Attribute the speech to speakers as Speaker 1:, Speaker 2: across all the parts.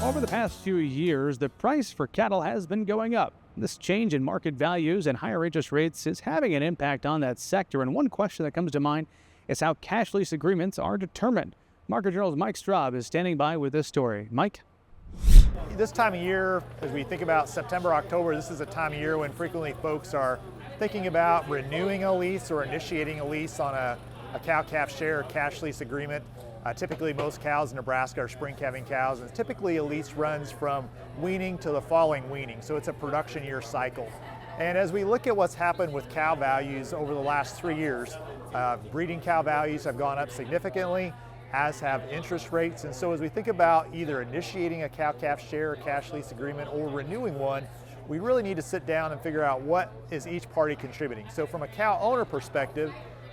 Speaker 1: Over the past few years, the price for cattle has been going up. This change in market values and higher interest rates is having an impact on that sector, and one question that comes to mind is how cash lease agreements are determined. Market Journal's Mike Straub is standing by with this story. Mike?
Speaker 2: This time of year, as we think about September, October, this is a time of year when frequently folks are thinking about renewing a lease or initiating a lease on a cow-calf share or cash lease agreement. Typically, most cows in Nebraska are spring calving cows, and typically a lease runs from weaning to the following weaning, so it's a production year cycle. And as we look at what's happened with cow values over the last 3 years, breeding cow values have gone up significantly, as have interest rates. And so as we think about either initiating a cow-calf share or cash lease agreement or renewing one, we really need to sit down and figure out what is each party contributing. So from a cow owner perspective,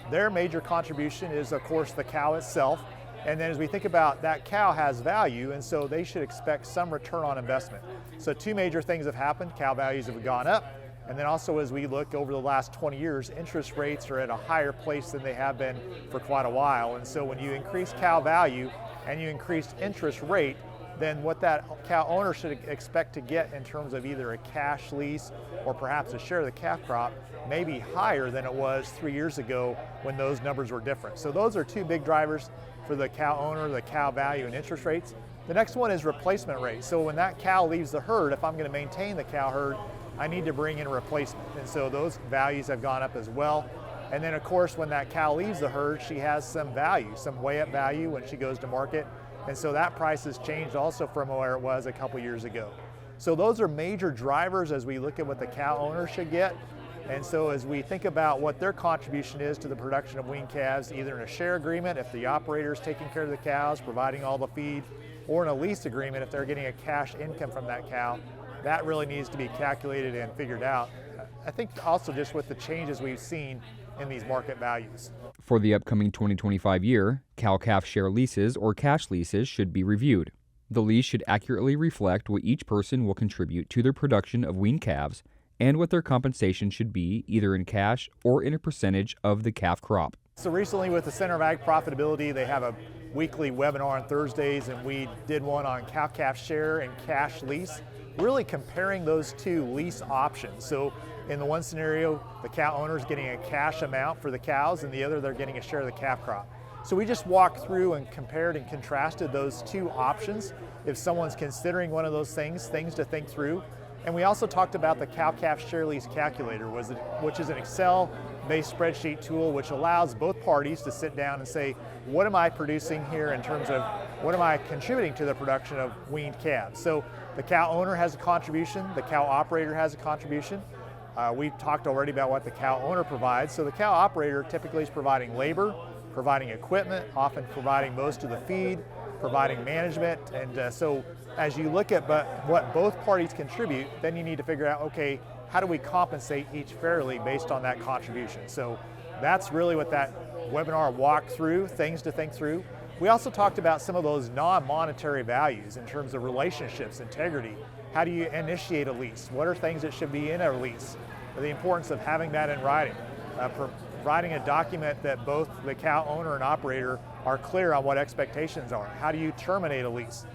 Speaker 2: their major contribution is, of course, the cow itself. And then as we think about that, cow has value, and so they should expect some return on investment. So two major things have happened. Cow values have gone up, and then also as we look over the last 20 years, interest rates are at a higher place than they have been for quite a while. And so when you increase cow value and you increase interest rate, then what that cow owner should expect to get in terms of either a cash lease or perhaps a share of the calf crop may be higher than it was 3 years ago when those numbers were different. So those are two big drivers for the cow owner, the cow value and interest rates. The next one is replacement rate. So when that cow leaves the herd, if I'm going to maintain the cow herd, I need to bring in a replacement. And so those values have gone up as well. And then of course, when that cow leaves the herd, she has some value, some way up value when she goes to market. And so that price has changed also from where it was a couple years ago. So those are major drivers as we look at what the cow owner should get. And so as we think about what their contribution is to the production of weaned calves, either in a share agreement, if the operator is taking care of the cows, providing all the feed, or in a lease agreement, if they're getting a cash income from that cow, that really needs to be calculated and figured out. I think also just with the changes we've seen in these market values.
Speaker 3: For the upcoming 2025 year, cow-calf share leases or cash leases should be reviewed. The lease should accurately reflect what each person will contribute to their production of weaned calves and what their compensation should be, either in cash or in a percentage of the calf crop.
Speaker 2: So recently with the Center of Ag Profitability, they have a weekly webinar on Thursdays, and we did one on cow-calf share and cash lease, really comparing those two lease options. So in the one scenario, the cow owner is getting a cash amount for the cows, and the other, they're getting a share of the calf crop. So we just walked through and compared and contrasted those two options. If someone's considering one of those things to think through. And we also talked about the cow-calf share lease calculator, which is an Excel-based spreadsheet tool which allows both parties to sit down and say, what am I producing here in terms of what am I contributing to the production of weaned calves? So the cow owner has a contribution, the cow operator has a contribution. We've talked already about what the cow owner provides. So the cow operator typically is providing labor, providing equipment, often providing most of the feed, providing management. And so as you look at what both parties contribute, then you need to figure out, okay, how do we compensate each fairly based on that contribution? So that's really what that webinar walked through, things to think through. We also talked about some of those non-monetary values in terms of relationships, integrity. How do you initiate a lease? What are things that should be in a lease? The importance of having that in writing. Providing a document that both the cow owner and operator are clear on what expectations are. How do you terminate a lease?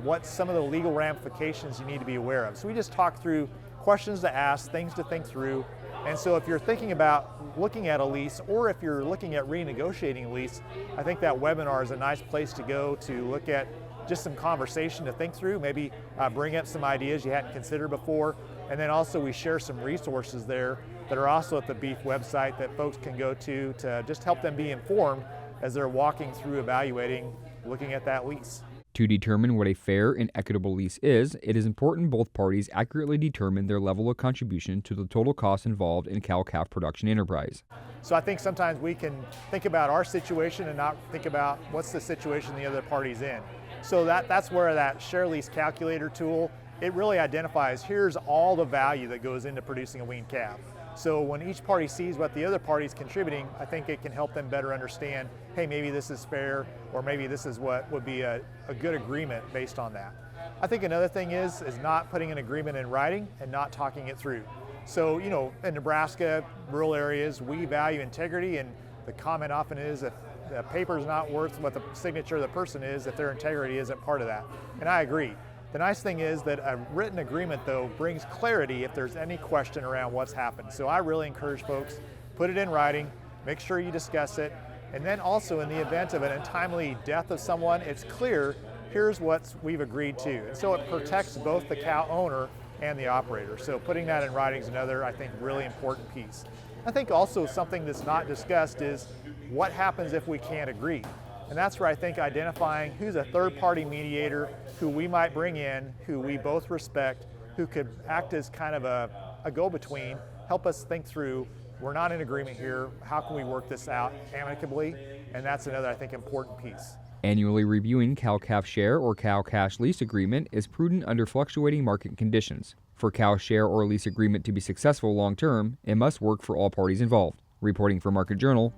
Speaker 2: What's some of the legal ramifications you need to be aware of? So we just talked through questions to ask, things to think through. And so if you're thinking about looking at a lease, or if you're looking at renegotiating a lease, I think that webinar is a nice place to go to look at just some conversation to think through, maybe bring up some ideas you hadn't considered before. And then also we share some resources there that are also at the Beef website that folks can go to just help them be informed as they're walking through evaluating, looking at that lease.
Speaker 3: To determine what a fair and equitable lease is, it is important both parties accurately determine their level of contribution to the total cost involved in cow-calf production enterprise.
Speaker 2: So I think sometimes we can think about our situation and not think about what's the situation the other party's in. So that's where that share lease calculator tool, it really identifies here's all the value that goes into producing a weaned calf. So when each party sees what the other party's contributing, I think it can help them better understand, hey, maybe this is fair, or maybe this is what would be a good agreement based on that. I think another thing is not putting an agreement in writing and not talking it through. So, you know, in Nebraska, rural areas, we value integrity, and the comment often is if the paper is not worth what the signature of the person is, if their integrity isn't part of that. And I agree. The nice thing is that a written agreement, though, brings clarity if there's any question around what's happened. So I really encourage folks, put it in writing, make sure you discuss it, and then also in the event of an untimely death of someone, it's clear, here's what we've agreed to. And so it protects both the cow owner and the operator. So putting that in writing is another, I think, really important piece. I think also something that's not discussed is what happens if we can't agree. And that's where I think identifying who's a third-party mediator, who we might bring in, who we both respect, who could act as kind of a go-between, help us think through, we're not in agreement here, how can we work this out amicably? And that's another, I think, important piece.
Speaker 3: Annually reviewing cow-calf share or cow-cash lease agreement is prudent under fluctuating market conditions. For cow share or lease agreement to be successful long-term, it must work for all parties involved. Reporting for Market Journal,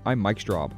Speaker 3: I'm Mike Straub.